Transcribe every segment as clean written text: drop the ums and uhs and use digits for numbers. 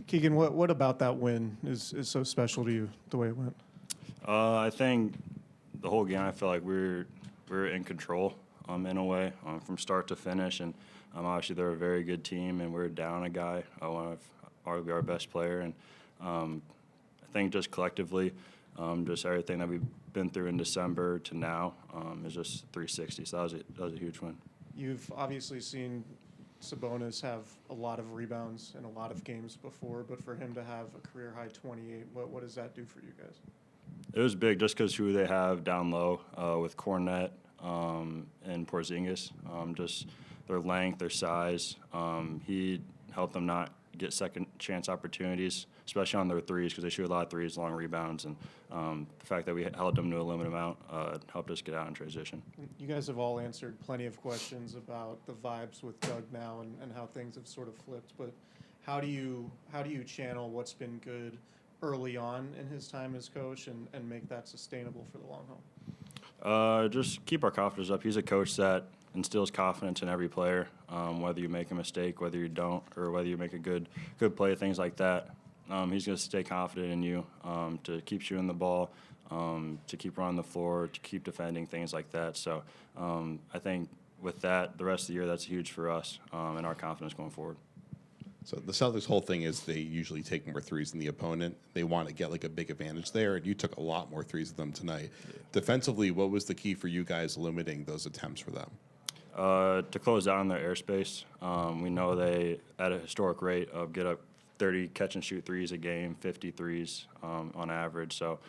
Keegan, what about that win is so special to you, the way it went? I think the whole game, I feel like we were in control in a way from start to finish. And obviously they're a very good team, and we're down a guy, one of arguably our best player. And I think just collectively, just everything that we've been through in December to now is just 360. So that was a huge win. You've obviously seen Sabonis have a lot of rebounds in a lot of games before, but for him to have a career-high 28, what does that do for you guys? It was big just because who they have down low with Cornette and Porzingis, just their length, their size. He helped them not get second chance opportunities, especially on their threes, because they shoot a lot of threes, long rebounds, and the fact that we held them to a limited amount helped us get out in transition. You guys have all answered plenty of questions about the vibes with Doug now and how things have sort of flipped, but how do you channel what's been good early on in his time as coach and make that sustainable for the long haul? Just keep our confidence up. He's a coach that instills confidence in every player, whether you make a mistake, whether you don't, or whether you make a good play, things like that. He's going to stay confident in you to keep shooting the ball, to keep running the floor, to keep defending, things like that. So I think with that, the rest of the year, that's huge for us and our confidence going forward. So the Celtics' whole thing is they usually take more threes than the opponent. They want to get like a big advantage there, and you took a lot more threes than them tonight. Yeah. Defensively, what was the key for you guys limiting those attempts for them? To close down their airspace. We know they, at a historic rate, get up 30 catch-and-shoot threes a game, 50 threes on average. So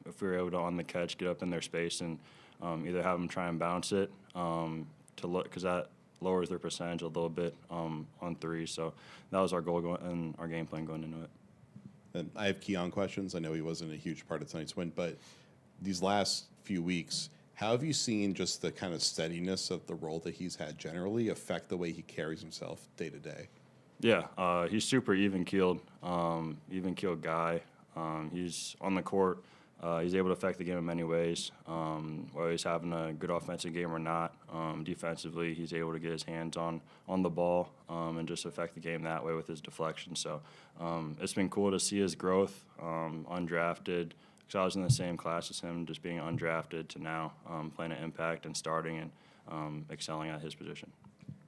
if we were able to, on the catch, get up in their space and either have them try and bounce it to look, because that lowers their percentage a little bit on threes. So that was our goal and our game plan going into it. And I have Keon questions. I know he wasn't a huge part of tonight's win, but these last few weeks, how have you seen just the kind of steadiness of the role that he's had generally affect the way he carries himself day to day? Yeah, he's super even-keeled guy. He's on the court. He's able to affect the game in many ways, whether he's having a good offensive game or not. Defensively, he's able to get his hands on the ball and just affect the game that way with his deflection. So it's been cool to see his growth, undrafted, because I was in the same class as him, just being undrafted to now playing an impact and starting and excelling at his position.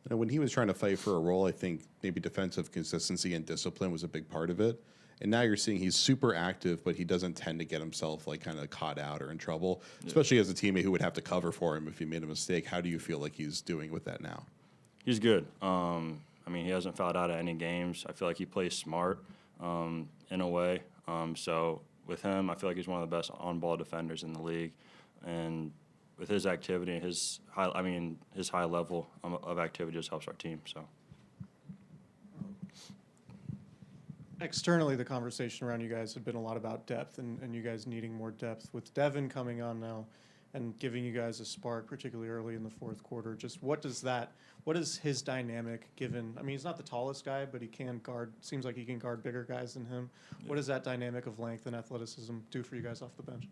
And when he was trying to fight for a role, I think maybe defensive consistency and discipline was a big part of it. And now you're seeing he's super active, but he doesn't tend to get himself like kind of caught out or in trouble, especially as a teammate who would have to cover for him if he made a mistake. How do you feel like he's doing with that now? He's good. I mean, he hasn't fouled out at any games. I feel like he plays smart in a way. So with him, I feel like he's one of the best on-ball defenders in the league. And with his activity and his high level of activity just helps our team. So. Externally, the conversation around you guys had been a lot about depth and you guys needing more depth. With Devin coming on now and giving you guys a spark, particularly early in the fourth quarter, just what is his dynamic given? I mean, he's not the tallest guy, but he can guard, seems like he can guard bigger guys than him. Yeah. What does that dynamic of length and athleticism do for you guys off the bench?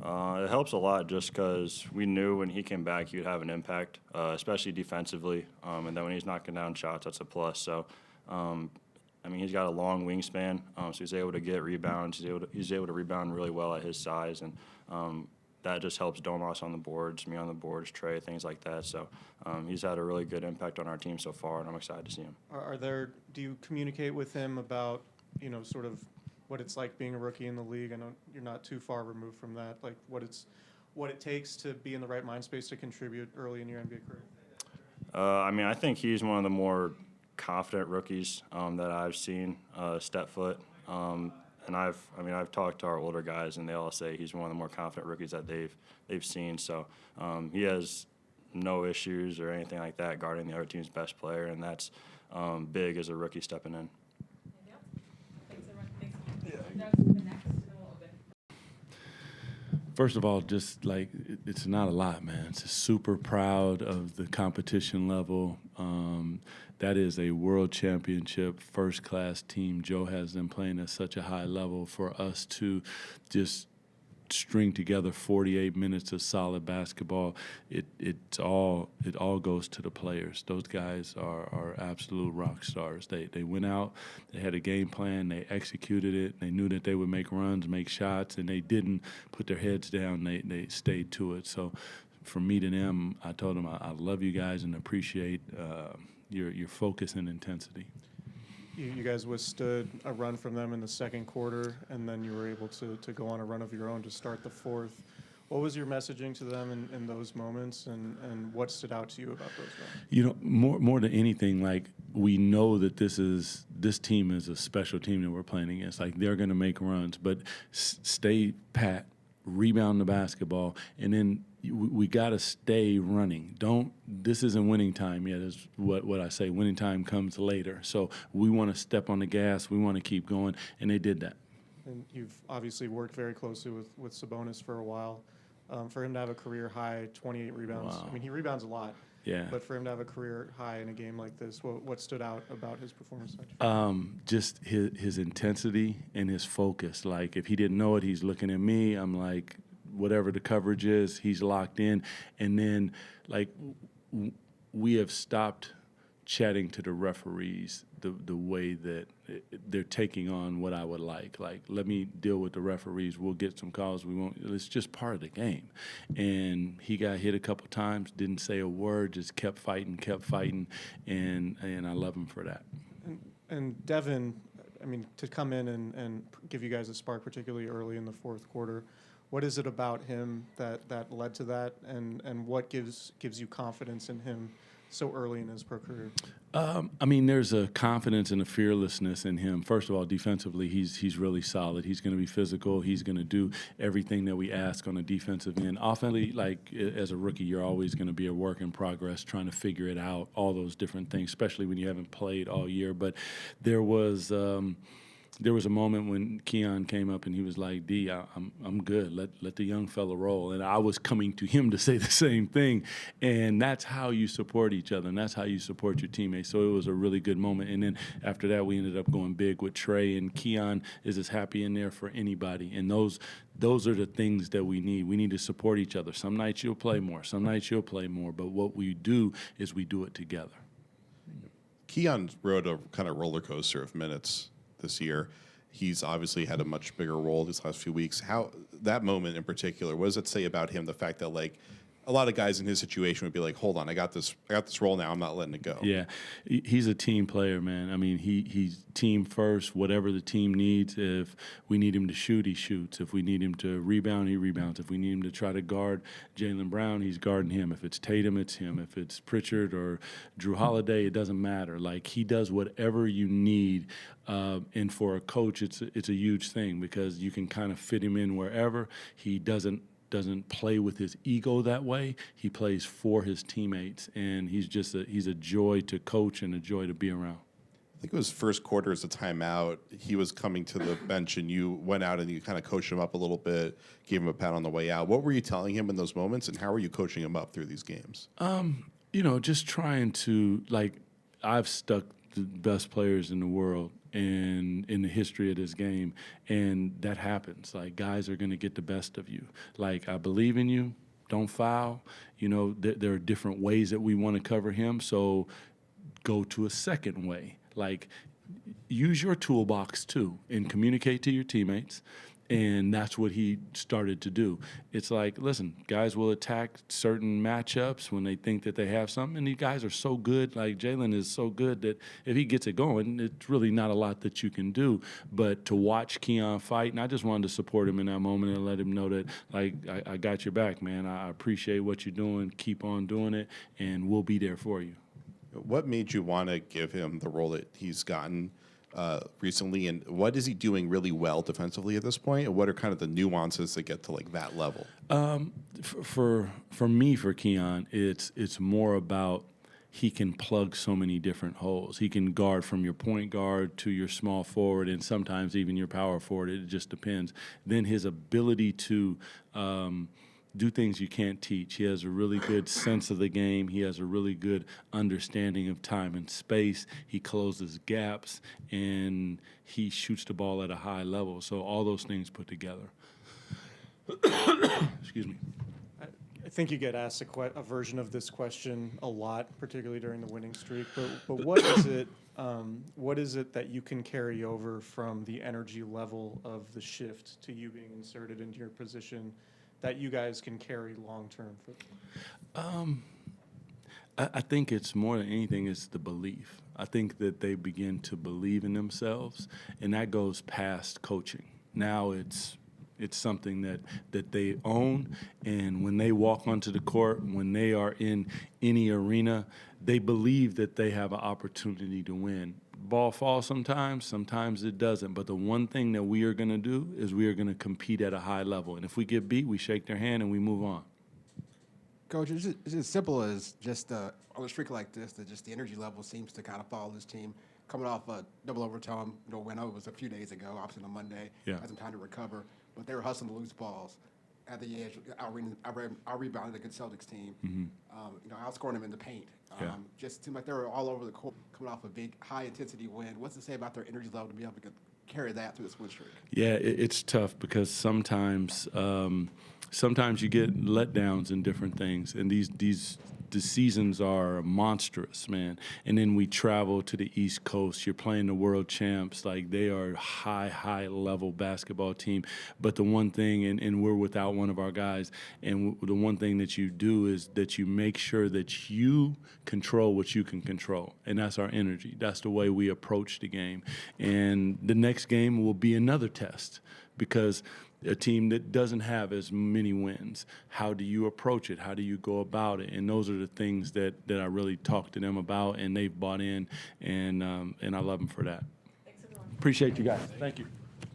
It helps a lot just because we knew when he came back he would have an impact, especially defensively, and then when he's knocking down shots, that's a plus. So, I mean, he's got a long wingspan, so he's able to get rebounds. He's able to rebound really well at his size, and that just helps Domas on the boards, me on the boards, Trey, things like that. So he's had a really good impact on our team so far, and I'm excited to see him. Do you communicate with him about, sort of what it's like being a rookie in the league? I know you're not too far removed from that. Like what it takes to be in the right mind space to contribute early in your NBA career. I mean, I think he's one of the more confident rookies that I've seen step foot. And I've talked to our older guys, and they all say he's one of the more confident rookies that they've seen. So he has no issues or anything like that guarding the other team's best player, and that's big as a rookie stepping in. First of all, just like it's not a lot, man. It's super proud of the competition level. That is a world championship, first-class team. Joe has them playing at such a high level for us to just string together 48 minutes of solid basketball, it all goes to the players. Those guys are absolute rock stars. They went out, they had a game plan, they executed it, they knew that they would make runs, make shots, and they didn't put their heads down. They stayed to it. So from me to them, I told them I love you guys and appreciate your focus and intensity. You guys withstood a run from them in the second quarter, and then you were able to go on a run of your own to start the fourth. What was your messaging to them in those moments, and what stood out to you about those runs? You know, more than anything, like, we know that this team is a special team that we're playing against. Like, they're going to make runs, but stay pat, rebound the basketball, and then we got to stay running. This isn't winning time yet, is what I say. Winning time comes later. So we want to step on the gas. We want to keep going, and they did that. And you've obviously worked very closely with Sabonis for a while. For him to have a career high 28 rebounds, Wow. I mean, he rebounds a lot. Yeah. But for him to have a career high in a game like this, what stood out about his performance? Just his intensity and his focus. Like, if he didn't know it, he's looking at me. I'm like, whatever the coverage is, he's locked in. And then, like, we have stopped chatting to the referees the way that they're taking on what I would like. Like, let me deal with the referees. We'll get some calls. We won't. It's just part of the game. And he got hit a couple times, didn't say a word, just kept fighting, and I love him for that. And Devin, I mean, to come in and give you guys a spark, particularly early in the fourth quarter, what is it about him that led to that, and what gives you confidence in him so early in his pro career? I mean, there's a confidence and a fearlessness in him. First of all, defensively, he's really solid. He's going to be physical. He's going to do everything that we ask on the defensive end. Offensively, like, as a rookie, you're always going to be a work in progress, trying to figure it out, all those different things, especially when you haven't played all year. But there was a moment when Keon came up and he was like, D, I'm good. Let the young fella roll. And I was coming to him to say the same thing. And that's how you support each other, and that's how you support your teammates. So it was a really good moment. And then after that, we ended up going big with Trey, and Keon is as happy in there for anybody. And those are the things that we need. We need to support each other. Some nights you'll play more. Some nights you'll play more. But what we do is we do it together. Keon rode a kind of roller coaster of minutes this year. He's obviously had a much bigger role these last few weeks. How, that moment in particular, what does it say about him? The fact that, like, a lot of guys in his situation would be like, hold on, I got this role now, I'm not letting it go. Yeah, he's a team player, man. I mean, he's team first. Whatever the team needs, if we need him to shoot, he shoots. If we need him to rebound, he rebounds. If we need him to try to guard Jaylen Brown, he's guarding him. If it's Tatum, it's him. If it's Pritchard or Drew Holiday, it doesn't matter. Like, he does whatever you need. And for a coach, it's a huge thing, because you can kind of fit him in wherever. He doesn't play with his ego that way. He plays for his teammates, and he's a joy to coach and a joy to be around. I think it was first quarter as a timeout. He was coming to the bench, and you went out and you kind of coached him up a little bit, gave him a pat on the way out. What were you telling him in those moments, and how were you coaching him up through these games? Just trying to, like, I've stuck the best players in the world and in the history of this game, and that happens. Like, guys are going to get the best of you. Like, I believe in you. Don't foul. There are different ways that we want to cover him, so go to a second way. Like, use your toolbox too and communicate to your teammates. And that's what he started to do. It's like, listen, guys will attack certain matchups when they think that they have something, and these guys are so good. Like, Jaylen is so good that if he gets it going, it's really not a lot that you can do. But to watch Keon fight, and I just wanted to support him in that moment and let him know that, like, I got your back, man. I appreciate what you're doing. Keep on doing it, and we'll be there for you. What made you want to give him the role that he's gotten recently, and what is he doing really well defensively at this point, and what are kind of the nuances that get to, like, that level? For me, for Keon, it's more about he can plug so many different holes. He can guard from your point guard to your small forward, and sometimes even your power forward. It just depends. Then his ability to do things you can't teach. He has a really good sense of the game. He has a really good understanding of time and space. He closes gaps, and he shoots the ball at a high level. So all those things put together. Excuse me. I think you get asked a version of this question a lot, particularly during the winning streak. But what is it? What is it that you can carry over from the energy level of the shift to you being inserted into your position that you guys can carry long term? I think it's more than anything, it's the belief. I think that they begin to believe in themselves, and that goes past coaching. Now it's something that they own, and when they walk onto the court, when they are in any arena, they believe that they have an opportunity to win. Ball falls sometimes it doesn't, but the one thing that we are going to do is we are going to compete at a high level, and if we get beat, we shake their hand and we move on. Coach, it's as simple as just on a streak like this, that just the energy level seems to kind of follow this team. Coming off a double overtime, win, it was a few days ago, obviously on Monday, had some time to recover, but they were hustling to loose balls at the edge. I rebounded against Celtics team, outscoring them in the paint. Just seemed like they were all over the court, coming off a big, high-intensity win. What's to say about their energy level to be able to carry that through this win streak? Yeah, it's tough because sometimes you get letdowns in different things, and the seasons are monstrous, man. And then we travel to the East Coast. You're playing the world champs. Like, they are a high level basketball team. But the one thing, and we're without one of our guys, and the one thing that you do is that you make sure that you control what you can control. And that's our energy. That's the way we approach the game. And the next game will be another test, because a team that doesn't have as many wins, how do you approach it? How do you go about it? And those are the things that I really talk to them about, and they've bought in, and I love them for that. Thanks, everyone. Appreciate you guys. Thank you.